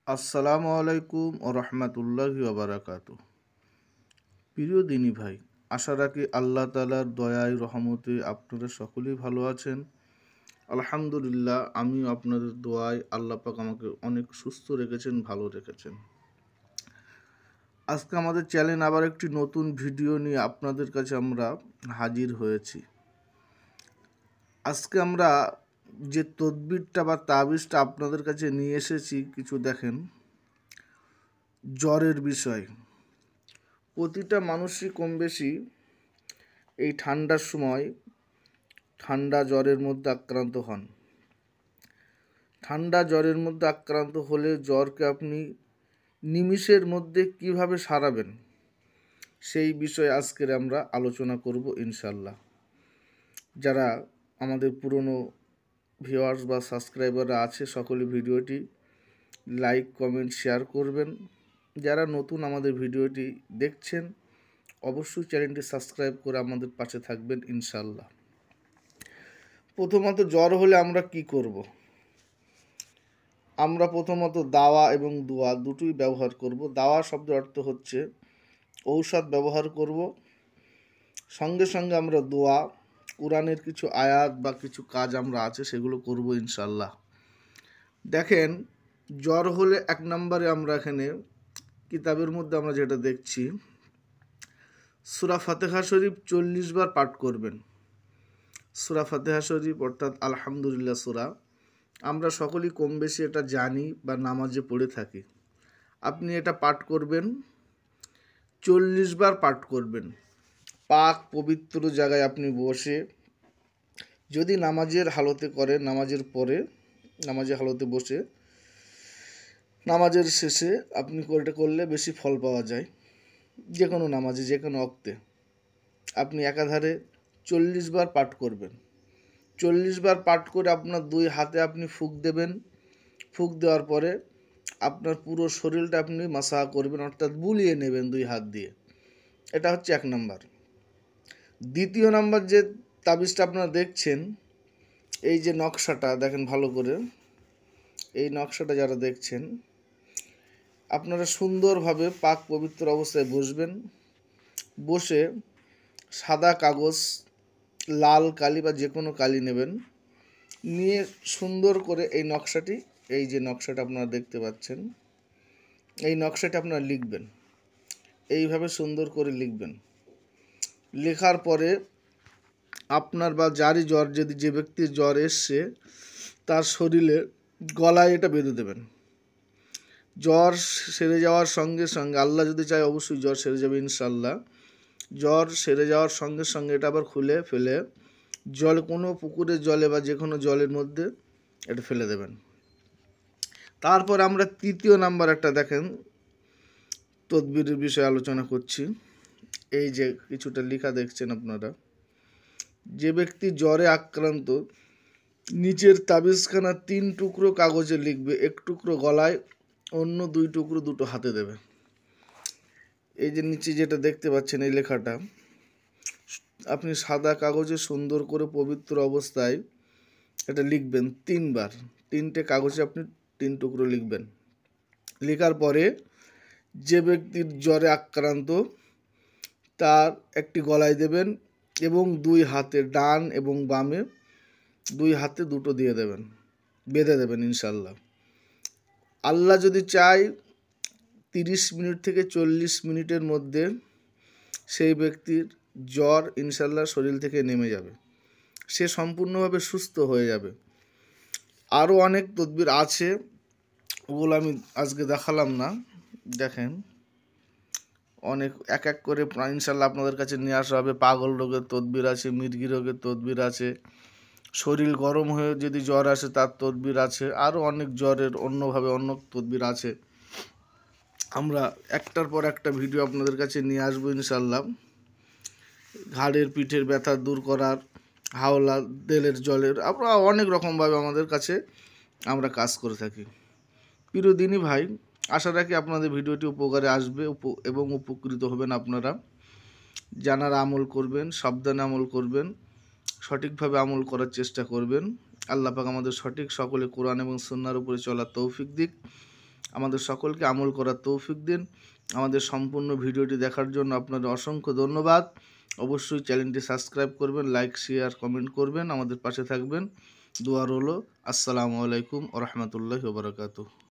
আসসালামু আলাইকুম ও রহমতুল্লাহি ওবারাকাতু। প্রিয় দিনী ভাই, আশা রাখি আল্লাহ তাআলার দয়ায় রহমতে আপনারা সকলেই ভালো আছেন। আলহামদুলিল্লাহ, আমিও আপনাদের দোয়ায় আল্লাহ পাক আমাকে অনেক সুস্থ রেখেছেন, ভালো রেখেছেন। আজকে আমাদের চ্যানেলে আবার একটি নতুন ভিডিও নিয়ে আপনাদের কাছে আমরা হাজির হয়েছি। আজকে আমরা যে তদবিরটা বা তাবিজটা আপনাদের কাছে নিয়ে এসেছি, কিছু দেখেন, জ্বরের বিষয়। প্রতিটা মানুষই কম বেশি এই ঠান্ডার সময় ঠান্ডা জ্বরের মধ্যে আক্রান্ত হন। ঠান্ডা জ্বরের মধ্যে আক্রান্ত হলে জ্বরকে আপনি নিমিষের মধ্যে কিভাবে সারাবেন, সেই বিষয়ে আজকের আমরা আলোচনা করব ইনশাল্লাহ। যারা আমাদের পুরনো ভিউয়ার্স বা সাবস্ক্রাইবাররা আছে, সকলে ভিডিওটি লাইক, কমেন্ট, শেয়ার করবেন। যারা নতুন আমাদের ভিডিওটি দেখছেন, অবশ্যই চ্যানেলটি সাবস্ক্রাইব করে আমাদের পাশে থাকবেন ইনশাল্লাহ। প্রথমত, জ্বর হলে আমরা কি করব? আমরা প্রথমত দাওয়া এবং দোয়া দুটোই ব্যবহার করব। দাওয়া শব্দের অর্থ হচ্ছে ঔষধ ব্যবহার করব, সঙ্গে সঙ্গে আমরা দোয়া, কোরআনের কিছু আয়াত বা কিছু কাজ আমরা আছে সেগুলো করব ইনশাল্লাহ। দেখেন, জ্বর হলে এক নম্বরে আমরা এখানে কিতাবের মধ্যে আমরা যেটা দেখছি, সূরা ফাতিহা শরীফ 40 বার পাঠ করবেন। সূরা ফাতিহা শরীফ অর্থাৎ আলহামদুলিল্লাহ সূরা, আমরা সকলেই কম বেশি এটা জানি বা নামাজে পড়ে থাকি। আপনি এটা পাঠ করবেন, 40 বার পাঠ করবেন। পাক পবিত্র জায়গায় আপনি বসে, যদি নামাজের হালতে করেন, নামাজের পরে, নামাজের হালতে বসে, নামাজের শেষে আপনি এটা করলে বেশি ফল পাওয়া যায়। যে কোনো নামাজে, যে কোনো ওক্তে আপনি একাধারে 40 বার পাঠ করবেন। 40 বার পাঠ করে আপনার দুই হাতে আপনি ফুঁক দেবেন। ফুঁক দেওয়ার পরে আপনার পুরো শরীরটা আপনি মাসাহ করবেন, অর্থাৎ বুলিয়ে নেবেন দুই হাত দিয়ে। এটা হচ্ছে এক নাম্বার। দ্বিতীয় নাম্বার যে তাবিজটা আপনারা দেখছেন, এই যে নকশাটা দেখেন ভালো করে, এই নকশাটা যারা দেখছেন, আপনারা সুন্দরভাবে পাক পবিত্র অবস্থায় বসবেন। বসে সাদা কাগজ, লাল কালি বা যে কোনো কালি নেবেন, নিয়ে সুন্দর করে এই নকশাটি, এই যে নকশাটা আপনারা দেখতে পাচ্ছেন, এই নকশাটা আপনারা লিখবেন। এইভাবে সুন্দর করে লিখবেন। লেখার পরে আপনার বা যারই জ্বর, যদি যে ব্যক্তির জ্বর এসছে, তার শরীরে গলায় এটা বেঁধে দেবেন। জ্বর সেরে যাওয়ার সঙ্গে সঙ্গে, আল্লাহ যদি চায় অবশ্যই জ্বর সেরে যাবে ইনশাল্লাহ। জ্বর সেরে যাওয়ার সঙ্গে সঙ্গে এটা আবার খুলে ফেলে জল, কোনো পুকুরের জলে বা যে কোনো জলের মধ্যে এটা ফেলে দেবেন। তারপর আমরা তৃতীয় নাম্বার একটা দেখেন তদবিরের বিষয়ে আলোচনা করছি। এই যে কিছুটা লেখা দেখছেন আপনারা, যে ব্যক্তি জ্বরে আক্রান্ত, নিচের তাবিজখানা 3 টুকরো কাগজে লিখবে, 1 টুকরো গলায়, অন্য 2 টুকরো দুটো হাতে দেবে। এই যে নিচে যেটা দেখতে পাচ্ছেন এই লেখাটা, আপনি সাদা কাগজে সুন্দর করে পবিত্র অবস্থায় এটা লিখবেন 3 বার। 3টে কাগজে আপনি 3 টুকরো লিখবেন। লেখার পরে যে ব্যক্তির জ্বরে আক্রান্ত, তার একটি গলায় দেবেন এবং 2 হাতে, ডান এবং বামে 2 হাতে দুটো দিয়ে দেবেন, বেঁধে দেবেন ইনশাল্লাহ। আল্লাহ যদি চায় 30 মিনিট থেকে 40 মিনিটের মধ্যে সেই ব্যক্তির জ্বর ইনশাল্লাহ শরীর থেকে নেমে যাবে, সে সম্পূর্ণভাবে সুস্থ হয়ে যাবে। আরও অনেক তদবির আছে, ওগুলো আমি আজকে দেখালাম না। দেখেন, অনেক এক এক করে ইনশাল্লাহ আপনাদের কাছে নিয়ে আসা হবে। পাগল রোগের তদবির আছে, মির্গি রোগের তদবির আছে, শরীর গরম হয়ে যদি জ্বর আসে তার তদবির আছে, আরও অনেক জ্বরের অন্যভাবে অন্য তদবির আছে। আমরা একটার পর একটা ভিডিও আপনাদের কাছে নিয়ে আসবো ইনশাল্লাহ। ঘাড়ের পিঠের ব্যথা দূর করার, হাওলা, তেলের জলের, আমরা অনেক রকমভাবে আমাদের কাছে আমরা কাজ করে থাকি। প্রিয় দিনী ভাই, আশা রাখি আপনাদের ভিডিওটি উপকারে আসবে এবং উপকৃত হবেন আপনারা। জানার আমল করবেন, সাবধানে আমল করবেন, সঠিকভাবে আমল করার চেষ্টা করবেন। আল্লাহ পাক আমাদের সঠিক সকলে কোরআন এবং সুন্নাহর উপরে চলার তৌফিক দিক। আমাদের সকলকে আমল করার তৌফিক দিন। আমাদের সম্পূর্ণ ভিডিওটি দেখার জন্য আপনাদের অসংখ্য ধন্যবাদ। অবশ্যই চ্যানেলটি সাবস্ক্রাইব করবেন, লাইক শেয়ার কমেন্ট করবেন, আমাদের পাশে থাকবেন। দোয়া রইল। আসসালামু আলাইকুম ওয়া রাহমাতুল্লাহি ওয়া বারাকাতুহু।